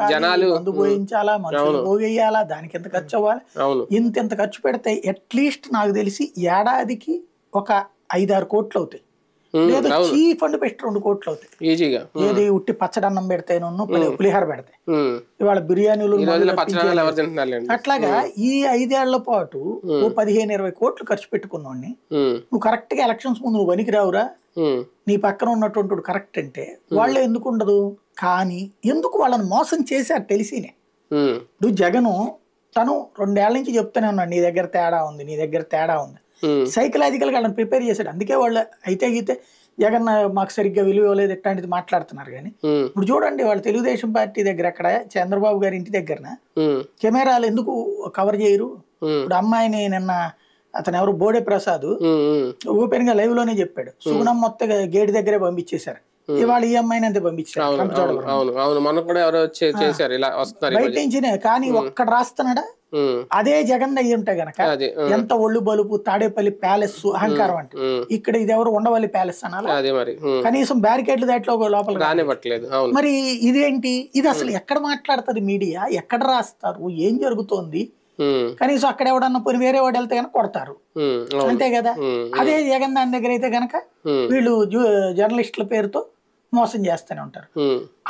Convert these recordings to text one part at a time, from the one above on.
పెట్టాలి, మందు పోయించాలా, మనుషులు పోగేయాలా, దానికి ఎంత ఖర్చు అవ్వాలి, ఇంత ఖర్చు పెడితే అట్లీస్ట్ నాకు తెలిసి ఏడాదికి ఒక 5-6 కోట్లు అవుతాయి. లేదా చీఫ్ ఫండ్ పెట్టి 2 కోట్లు అవుతాయి ఈజీగా. ఏది ఉట్టి పచ్చడన్నం పెడితే పులిహార పెడితే ఇవాళ బిర్యానీలు అట్లాగా ఈ 5 ఏళ్ల పాటు 15-20 కోట్లు ఖర్చు పెట్టుకున్నోడిని నువ్వు కరెక్ట్ గా ఎలక్షన్స్ ముందు నువ్వు పనికి రావురా, నీ పక్కన ఉన్నటువంటి కరెక్ట్ అంటే వాళ్ళే ఎందుకు ఉండదు. కానీ ఎందుకు వాళ్ళని మోసం చేశారు తెలిసినే. నువ్వు జగను తను 2 ఏళ్ల నుంచి చెప్తూనే ఉన్నాడు నీ దగ్గర తేడా ఉంది, నీ దగ్గర తేడా ఉంది. సైకలాజికల్ గా వాళ్ళని ప్రిపేర్ చేశాడు. అందుకే వాళ్ళు అయితే జగన్ మాకు సరిగ్గా విలువ ఇవ్వలేదు ఇట్లాంటిది మాట్లాడుతున్నారు. కానీ ఇప్పుడు చూడండి వాళ్ళు తెలుగుదేశం పార్టీ దగ్గర అక్కడ చంద్రబాబు గారి ఇంటి దగ్గర కెమెరాలు ఎందుకు కవర్ చేయరు. ఇప్పుడు అమ్మాయిని నిన్న అతను ఎవరు బోడే ప్రసాద్ ఓపెన్ గా లైవ్ లోనే చెప్పాడు, సుగుణం మొత్తం గేట్ దగ్గరే పంపించేశారు. ఇవాళ ఈ అమ్మాయిని అంతే పంపించారు బయట నుంచినే. కానీ ఒక్కడ రాస్తున్నాడా అదే జగన్ అయ్యి ఉంటే గనక ఎంత ఒళ్ళు బలుపు తాడేపల్లి ప్యాలెస్ అహంకారం అంటే ఇక్కడ ఇది ఎవరు ఉండవల్లి ప్యాలెస్ అనాలా, కనీసం బ్యారికేడ్లు దాంట్లో లోపల. మరి ఇదేంటి, ఇది అసలు ఎక్కడ మాట్లాడుతుంది మీడియా, ఎక్కడ రాస్తారు, ఏం జరుగుతోంది, కనీసం అక్కడ ఎవడన్నా పోయి వేరే వాడు వెళ్తే కనుక కొడతారు అంతే కదా. అదే జగన్ దాని దగ్గర అయితే కనుక వీళ్ళు జర్నలిస్టుల పేరుతో మోసం చేస్తూనే ఉంటారు.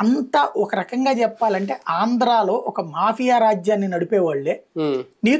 అంతా ఒక రకంగా చెప్పాలంటే ఆంధ్రాలో ఒక మాఫియా రాజ్యాన్ని నడిపేవాళ్లే